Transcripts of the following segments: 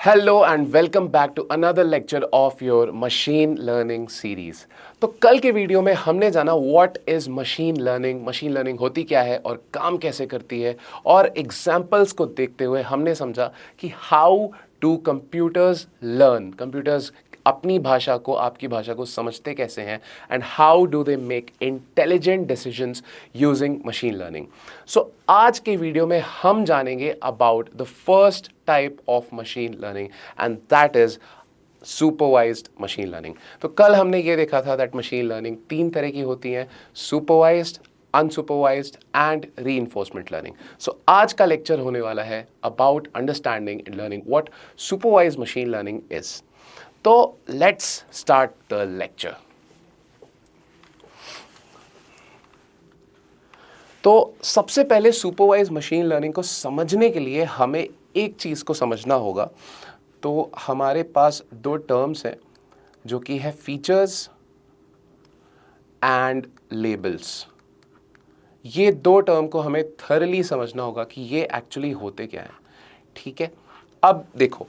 Hello and welcome back to another lecture of your machine learning series. तो कल के video में हमने जाना व्हाट इज मशीन लर्निंग होती क्या है और काम कैसे करती है, और एग्जांपल्स को देखते हुए हमने समझा कि how do computers learn, computers अपनी भाषा को, आपकी भाषा को समझते कैसे हैं, and how do they make intelligent decisions using machine learning. So आज के वीडियो में हम जानेंगे about the first type of machine learning, and that is supervised machine learning. तो कल हमने ये देखा था दैट मशीन लर्निंग तीन तरह की होती हैं: supervised, unsupervised and reinforcement learning. So आज का लेक्चर होने वाला है about understanding and learning what supervised machine learning is. तो लेट्स स्टार्ट द लेक्चर। तो सबसे पहले सुपरवाइज मशीन लर्निंग को समझने के लिए हमें एक चीज़ को समझना होगा। तो हमारे पास दो टर्म्स हैं जो कि है फीचर्स एंड लेबल्स। ये दो टर्म को हमें थरली समझना होगा कि ये एक्चुअली होते क्या हैं। ठीक है, अब देखो,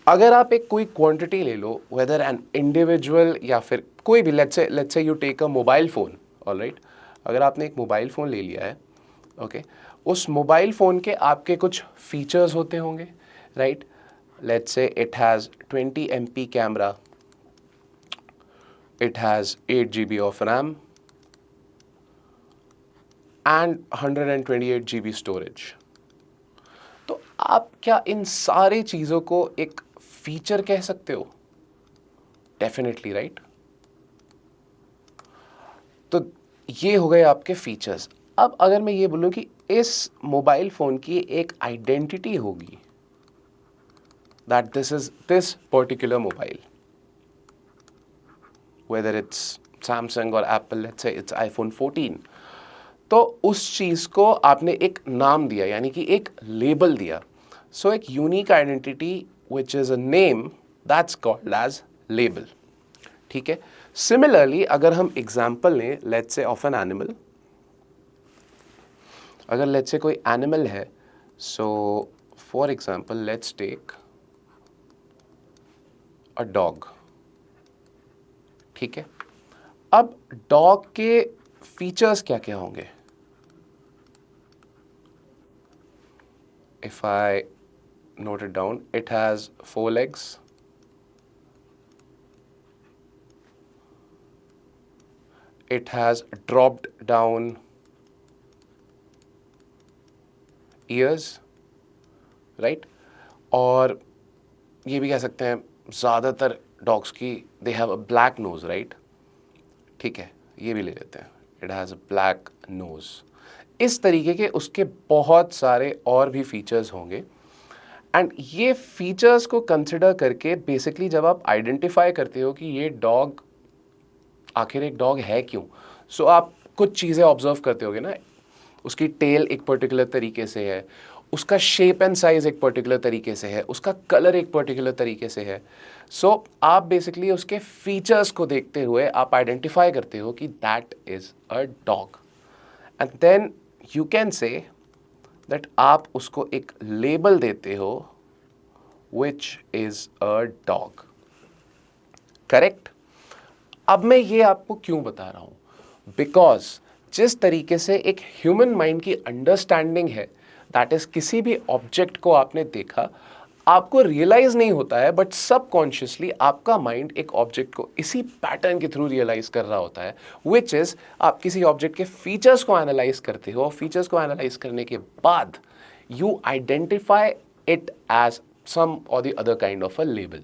अगर आप एक कोई क्वांटिटी ले लो, वेदर एन इंडिविजुअल या फिर कोई भी, let's say you take a mobile phone, alright. अगर आपने एक मोबाइल फ़ोन ले लिया है, ओके, उस मोबाइल फ़ोन के आपके कुछ फीचर्स होते होंगे, right. Let's say it has 20 MP camera, it has 8 GB of RAM and 128 GB storage. तो आप क्या इन सारी चीज़ों को एक फीचर कह सकते हो? Definitely, right. तो ये हो गए आपके फीचर्स। अब अगर मैं ये बोलूं कि इस मोबाइल फ़ोन की एक आइडेंटिटी होगी, that this is this particular mobile, whether it's Samsung और Apple, let's say it's iPhone 14, तो उस चीज़ को आपने एक नाम दिया, यानी कि एक लेबल दिया। सो एक unique identity which is a name, that's called as label. ठीक है। सिमिलरली अगर हम एग्जाम्पल लें, let's say of an animal, अगर लेट्स से कोई एनिमल है, so for example let's take a dog. ठीक है, अब डॉग के फीचर्स क्या क्या होंगे? If I note it down, it has 4 legs, it has dropped down ears, right? और ये भी कह सकते हैं ज़्यादातर डॉग्स की they have a black nose, right. ठीक है, ये भी ले लेते हैं, it has a black nose. इस तरीके के उसके बहुत सारे और भी फीचर्स होंगे, एंड ये फीचर्स को कंसिडर करके बेसिकली जब आप आइडेंटिफाई करते हो कि ये डॉग आखिर एक डॉग है क्यों, सो आप कुछ चीज़ें ऑब्जर्व करते होगे ना। उसकी टेल एक पर्टिकुलर तरीके से है, उसका शेप एंड साइज एक पर्टिकुलर तरीके से है, उसका कलर एक पर्टिकुलर तरीके से है। सो आप बेसिकली उसके फीचर्स को देखते हुए आप आइडेंटिफाई करते हो कि that is a dog, and then you can say that आप उसको एक लेबल देते हो which is a dog. Correct. अब मैं ये आपको क्यों बता रहा हूं? बिकॉज जिस तरीके से एक ह्यूमन माइंड की अंडरस्टैंडिंग है, दैट इज किसी भी ऑब्जेक्ट को आपने देखा, आपको रियलाइज नहीं होता है, बट सबकॉन्शियसली आपका माइंड एक ऑब्जेक्ट को इसी पैटर्न के थ्रू रियलाइज कर रहा होता है, विच इज आप किसी ऑब्जेक्ट के फीचर्स को एनालाइज करते हो, और फीचर्स को एनालाइज करने के बाद you identify it as some or the other kind of a label.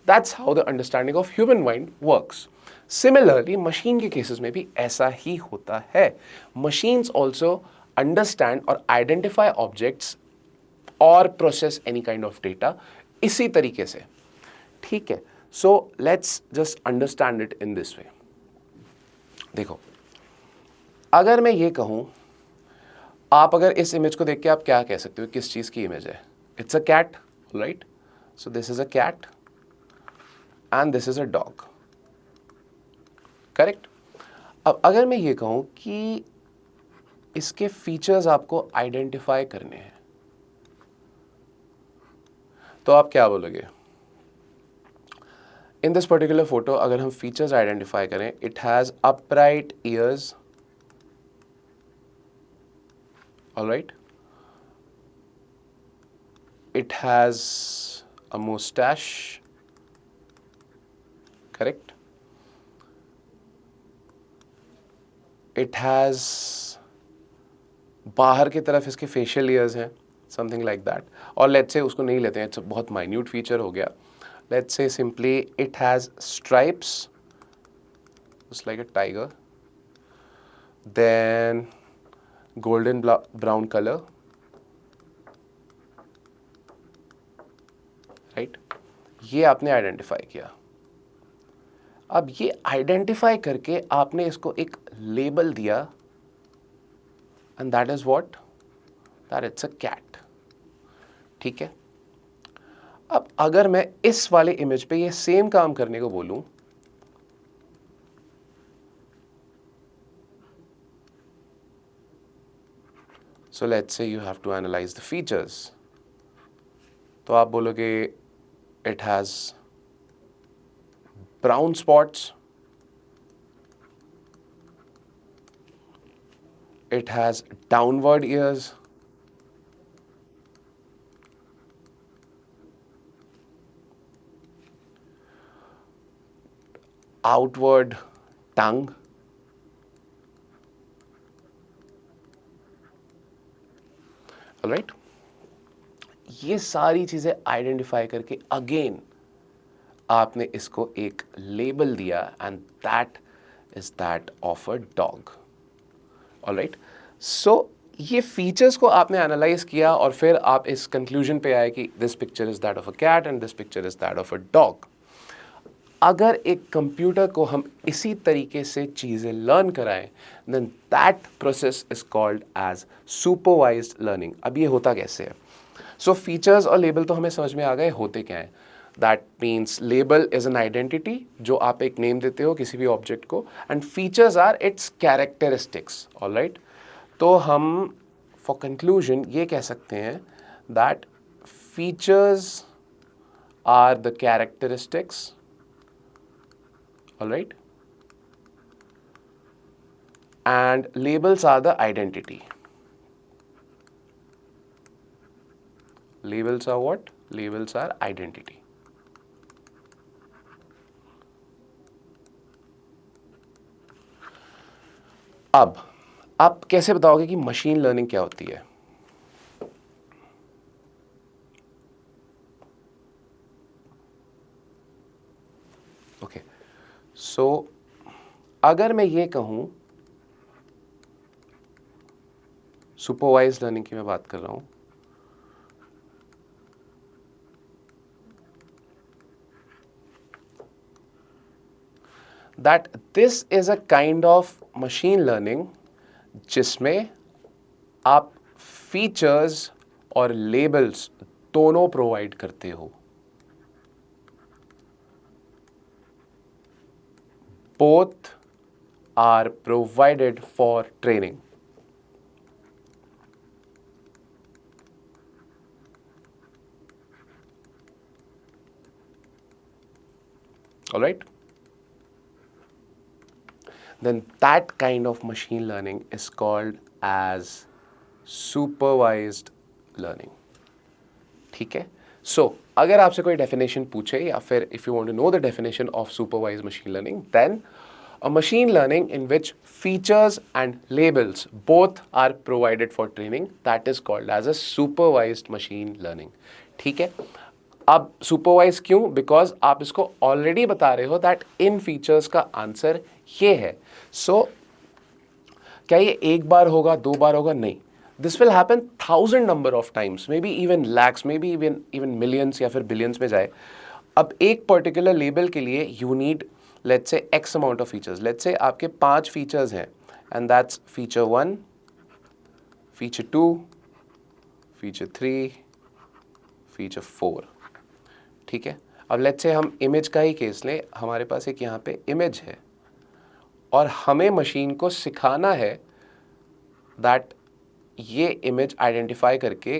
That's how the understanding of human mind works. Similarly, machine के cases में भी ऐसा ही होता है. Machines also understand or identify objects or process any kind of data इसी तरीके से. ठीक है. So let's just understand it in this way. देखो, अगर मैं ये कहूँ, आप अगर इस इमेज को देख के आप क्या कह सकते हो, किस चीज़ की इमेज है? It's a cat, right. So this is a cat and this is a dog, correct. अब अगर मैं ये कहूँ कि इसके फीचर्स आपको आइडेंटिफाई करने हैं, तो आप क्या बोलोगे? इन दिस पर्टिकुलर फोटो अगर हम फीचर्स आइडेंटिफाई करें, it has upright years, alright, it has a mustache, correct, it has बाहर की तरफ इसके फेशियल ईयर्स हैं, समथिंग लाइक दैट, और लेट्स से उसको नहीं लेते हैं, इट्स बहुत माइन्यूट फीचर हो गया, let's say simply it has stripes just like a tiger, then golden brown colour, right, ये आपने आइडेंटिफाई किया। अब ये आइडेंटिफाई करके आपने इसको एक लेबल दिया, and that is what, that it's a cat. ठीक है, अब अगर मैं इस वाले इमेज पे ये सेम काम करने को बोलूं, so let's say you have to analyse the features, तो आप बोलोगे it has brown spots, it has downward ears, outward tongue, alright, ये सारी चीजें आइडेंटिफाई करके अगेन आपने इसको एक लेबल दिया, and that is that of a dog. Alright, so ये फीचर्स को आपने एनालाइज किया और फिर आप इस कंक्लूजन पे आए कि this picture is that of a cat and this picture is that of a dog. अगर एक कंप्यूटर को हम इसी तरीके से चीज़ें लर्न कराएं, then that process is called as supervised learning. अब ये होता कैसे है? सो फीचर्स और लेबल तो हमें समझ में आ गए, होते क्या है। That means label is an identity, जो आप एक नेम देते हो किसी भी ऑब्जेक्ट को, and features are its characteristics. Alright, तो हम फॉर कंक्लूजन ये कह सकते हैं that features are the characteristics, alright, and labels are the identity. Labels are what? Labels are identity. अब आप कैसे बताओगे कि मशीन लर्निंग क्या होती है? ओके, सो अगर मैं ये कहूं, सुपरवाइज लर्निंग की मैं बात कर रहा हूं, that this is a kind of machine learning जिसमें आप फीचर्स और लेबल्स दोनों प्रोवाइड करते हो। Both are provided for training. All right? Then that kind of machine learning is called as supervised learning. ठीक है? So, अगर आपसे कोई definition पूछे या फिर if you want to know the definition of supervised machine learning, then a machine learning in which features and labels both are provided for training, that is called as a supervised machine learning. ठीक है? अब supervise क्यों? Because आप इसको already बता रहे हो that in features का आंसर ये है। सो क्या ये एक बार होगा, दो बार होगा? नहीं, this will happen 1000 number of times, may be even lakhs, may be even millions या फिर बिलियंस में जाए। अब एक पर्टिकुलर लेबल के लिए you need let's say x amount of features. Let's say आपके 5 फीचर्स हैं, and that's feature 1, feature 2, feature 3, feature 4। ठीक है, अब लेट्स से हम इमेज का ही केस लें, हमारे पास एक यहाँ पे इमेज है और हमें मशीन को सिखाना है दैट ये इमेज आइडेंटिफाई करके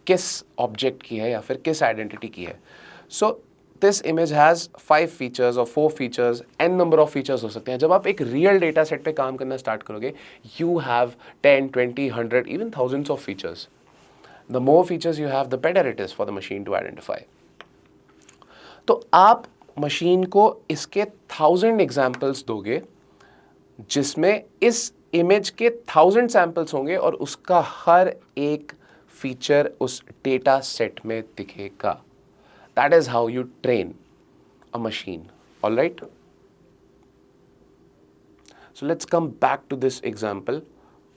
किस ऑब्जेक्ट की है या फिर किस आइडेंटिटी की है. So this image has 5 features और 4 features, an number of features हो सकते हैं. जब आप एक रियल डेटा सेट पे काम करना स्टार्ट करोगे, you have 10, 20, 100, even thousands of features. The more features you have, the better it is for the machine to identify. तो आप मशीन को इसके 1000 एग्जाम्पल्स दोगे, जिसमें इस इमेज के 1000 सैंपल्स होंगे और उसका हर एक फीचर उस डेटा सेट में दिखेगा. That is how you train a machine. All right, so let's come back to this example.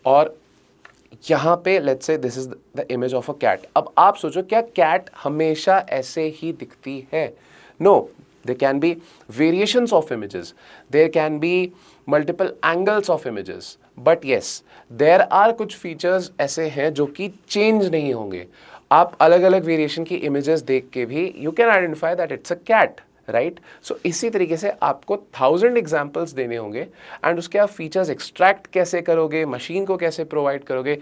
और यहां पे let's say this is the image of a cat. अब आप सोचो, क्या कैट हमेशा ऐसे ही दिखती है? No, there can be variations of images, there can be multiple angles of images, but yes, there are कुछ features ऐसे हैं जो कि change नहीं होंगे. आप अलग अलग वेरिएशन की इमेजेस देख के भी you can identify that it's a cat, right? So इसी तरीके से आपको 1000 एग्जाम्पल्स देने होंगे एंड उसके आप फीचर्स एक्सट्रैक्ट कैसे करोगे, मशीन को कैसे प्रोवाइड करोगे,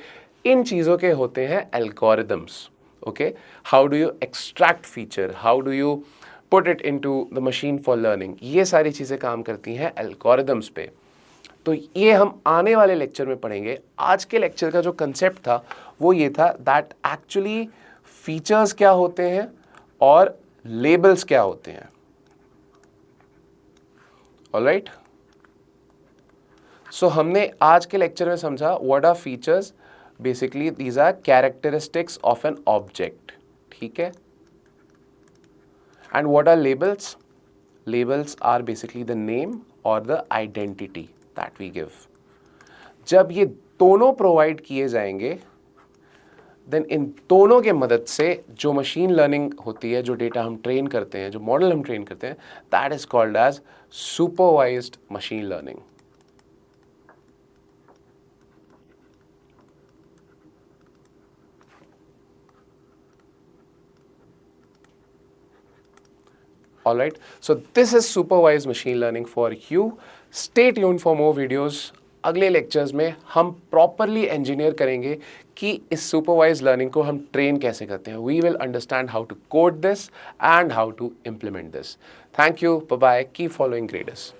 इन चीज़ों के होते हैं algorithms. Okay, how do you extract feature, how do you put it into the machine for learning, ये सारी चीज़ें काम करती हैं एल्गोरिदम्स पे. तो ये हम आने वाले लेक्चर में पढ़ेंगे. आज के लेक्चर का जो कंसेप्ट था वो ये था दैट एक्चुअली फीचर्स क्या होते हैं और लेबल्स क्या होते हैं. ऑलराइट, सो हमने आज के लेक्चर में समझा what are features. Basically these are characteristics of an object. ठीक है, and what are labels? Labels are basically the name or the identity that we give. जब ये दोनों प्रोवाइड किए जाएंगे, देन इन दोनों के मदद से जो मशीन लर्निंग होती है, जो डेटा हम ट्रेन करते हैं, जो मॉडल हम ट्रेन करते हैं, that is called as supervised machine learning. Alright, so this is supervised machine learning for you. Stay tuned for more videos. अगले लेक्चर्स में हम प्रॉपरली इंजीनियर करेंगे कि इस सुपरवाइज लर्निंग को हम ट्रेन कैसे करते हैं. We will understand how to code this and how to implement this. Thank you, bye bye, keep following ग्रेडस.